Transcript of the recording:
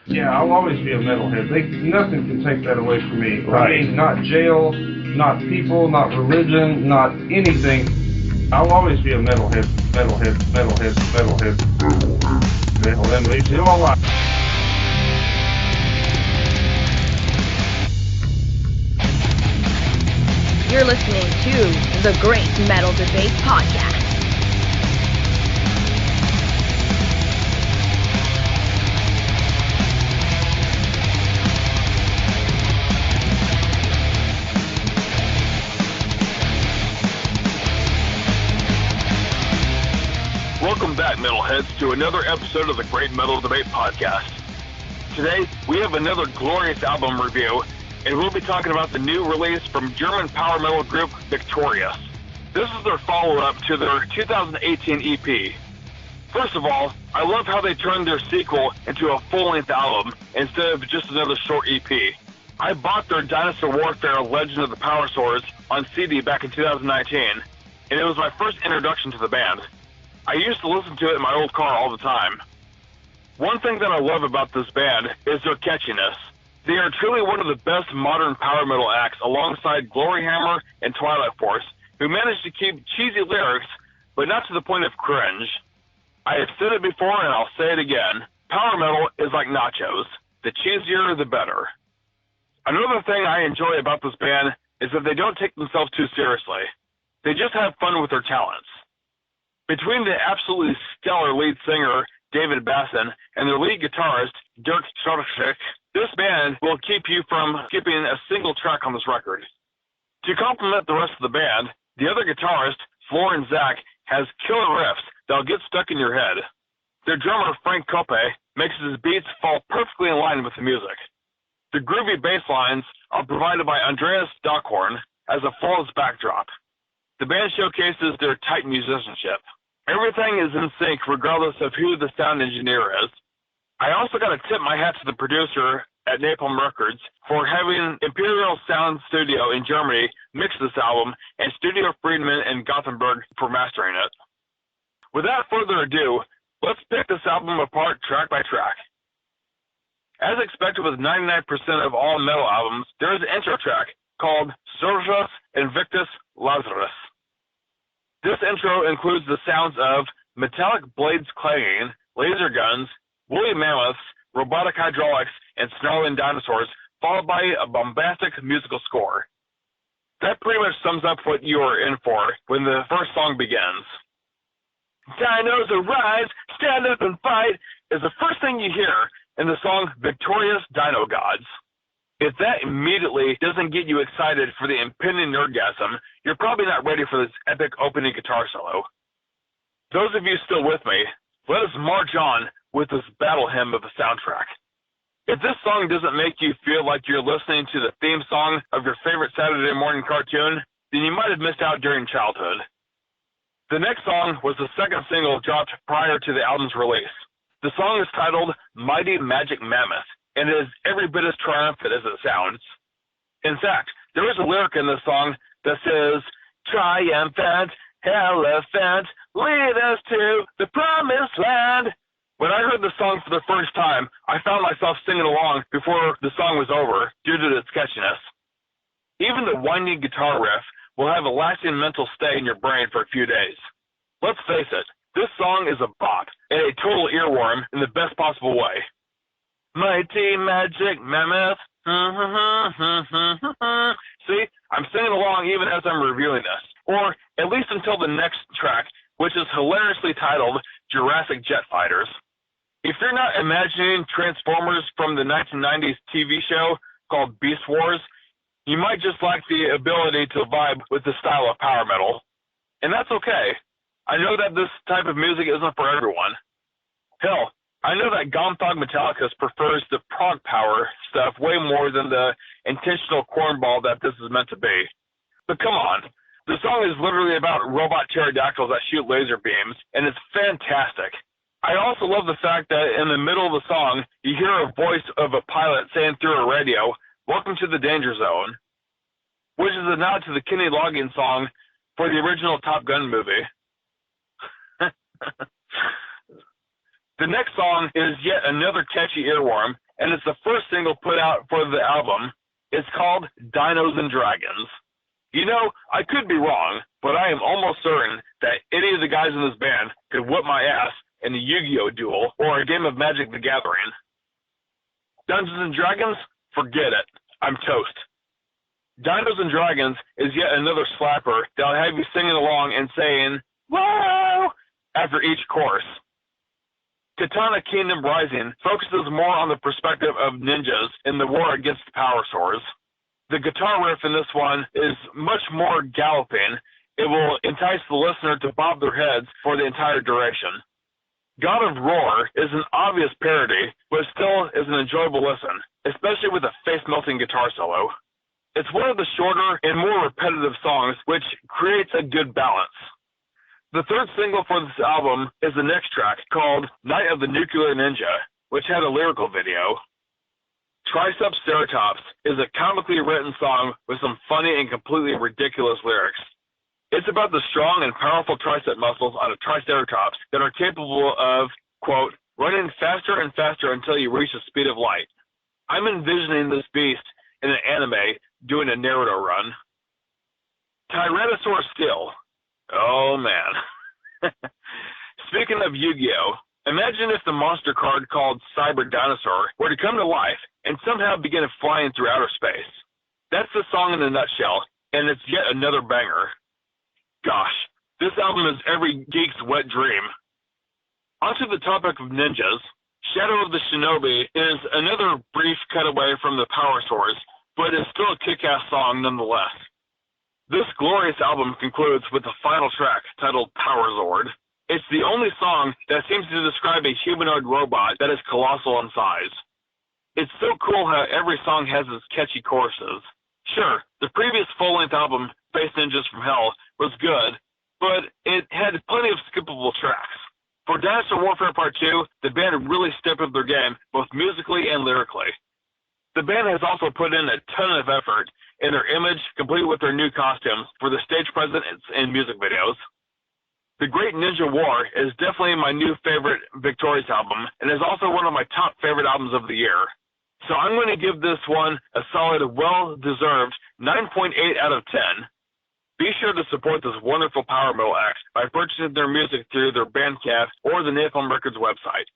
Yeah, I'll always be a metalhead. Nothing can take that away from me. Right. I mean, not jail, not people, not religion, not anything. I'll always be a metalhead, metalhead, metalhead, metalhead, metalhead, metalhead, all right. You're listening to the Great Metal Debate Podcast. Welcome back, metalheads, to another episode of the Great Metal Debate Podcast. Today, we have another glorious album review, and we'll be talking about the new release from German power metal group Victorius. This is their follow-up to their 2018 EP. First of all, I love how they turned their sequel into a full-length album instead of just another short EP. I bought their Dinosaur Warfare Legend of the Powersaurs on CD back in 2019, and it was my first introduction to the band. I used to listen to it in my old car all the time. One thing that I love about this band is their catchiness. They are truly one of the best modern power metal acts alongside Gloryhammer and Twilight Force, who managed to keep cheesy lyrics, but not to the point of cringe. I have said it before and I'll say it again. Power metal is like nachos. The cheesier, the better. Another thing I enjoy about this band is that they don't take themselves too seriously. They just have fun with their talents. Between the absolutely stellar lead singer, David Bassin, and their lead guitarist, Dirk Scharsich, this band will keep you from skipping a single track on this record. To complement the rest of the band, the other guitarist, Florian Zack, has killer riffs that'll get stuck in your head. Their drummer, Frank Koppe, makes his beats fall perfectly in line with the music. The groovy bass lines are provided by Andreas Dockhorn as a flawless backdrop. The band showcases their tight musicianship. Everything is in sync regardless of who the sound engineer is. I also got to tip my hat to the producer at Napalm Records for having Imperial Sound Studio in Germany mix this album and Studio Friedman in Gothenburg for mastering it. Without further ado, let's pick this album apart track by track. As expected with 99% of all metal albums, there is an intro track called Sorgus Invictus Lazarus. This intro includes the sounds of metallic blades clanging, laser guns, woolly mammoths, robotic hydraulics, and snarling dinosaurs, followed by a bombastic musical score. That pretty much sums up what you are in for when the first song begins. Dinos arise, stand up and fight is the first thing you hear in the song Victorious Dino Gods. If that immediately doesn't get you excited for the impending nerdgasm, you're probably not ready for this epic opening guitar solo. Those of you still with me, let us march on with this battle hymn of a soundtrack. If this song doesn't make you feel like you're listening to the theme song of your favorite Saturday morning cartoon, then you might have missed out during childhood. The next song was the second single dropped prior to the album's release. The song is titled Mighty Magic Mammoth, and it is every bit as triumphant as it sounds. In fact, there is a lyric in this song that says, "Triumphant elephant, lead us to the promised land." When I heard the song for the first time, I found myself singing along before the song was over due to its catchiness. Even the winding guitar riff will have a lasting mental stay in your brain for a few days. Let's face it, this song is a bop and a total earworm in the best possible way. Mighty Magic Mammoth. See, I'm singing along even as I'm reviewing this, or at least until the next track, which is hilariously titled Jurassic Jet Fighters. If you're not imagining Transformers from the 1990s TV show called Beast Wars, you might just lack the ability to vibe with the style of power metal. And that's okay. I know that this type of music isn't for everyone. Hell, I know that Gomthog Metallicus prefers the prog power stuff way more than the intentional cornball that this is meant to be. But come on, the song is literally about robot pterodactyls that shoot laser beams, and it's fantastic. I also love the fact that in the middle of the song, you hear a voice of a pilot saying through a radio, "Welcome to the danger zone," which is a nod to the Kenny Loggins song for the original Top Gun movie. The next song is yet another catchy earworm, and it's the first single put out for the album. It's called Dinos and Dragons. You know, I could be wrong, but I am almost certain that any of the guys in this band could whip my ass in a Yu-Gi-Oh! Duel or a game of Magic the Gathering. Dungeons and Dragons? Forget it. I'm toast. Dinos and Dragons is yet another slapper that'll have you singing along and saying, "Whoa!" after each chorus. Katana Kingdom Rising focuses more on the perspective of ninjas in the war against the Powersaurs. The guitar riff in this one is much more galloping. It will entice the listener to bob their heads for the entire duration. God of Roar is an obvious parody, but still is an enjoyable listen, especially with a face-melting guitar solo. It's one of the shorter and more repetitive songs, which creates a good balance. The third single for this album is the next track, called Night of the Nuclear Ninja, which had a lyrical video. Triceratops is a comically written song with some funny and completely ridiculous lyrics. It's about the strong and powerful tricep muscles on a triceratops that are capable of, quote, running faster and faster until you reach the speed of light. I'm envisioning this beast in an anime doing a Naruto run. Tyrannosaur Skill. Oh, man. Speaking of Yu-Gi-Oh!, imagine if the monster card called Cyber Dinosaur were to come to life and somehow begin flying through outer space. That's the song in a nutshell, and it's yet another banger. Gosh, this album is every geek's wet dream. Onto the topic of ninjas, Shadow of the Shinobi is another brief cutaway from the Powersaurs, but is still a kick-ass song nonetheless. This glorious album concludes with the final track, titled Powerzord. It's the only song that seems to describe a humanoid robot that is colossal in size. It's so cool how every song has its catchy choruses. Sure, the previous full-length album, Space Ninjas from Hell, was good, but it had plenty of skippable tracks. For Dinosaur Warfare Part 2, the band really stepped up their game, both musically and lyrically. The band has also put in a ton of effort in their image, complete with their new costumes, for the stage presence and music videos. The Great Ninja War is definitely my new favorite Victorius album, and is also one of my top favorite albums of the year. So I'm going to give this one a solid, well-deserved 9.8 out of 10. Be sure to support this wonderful power metal act by purchasing their music through their Bandcamp or the Napalm Records website.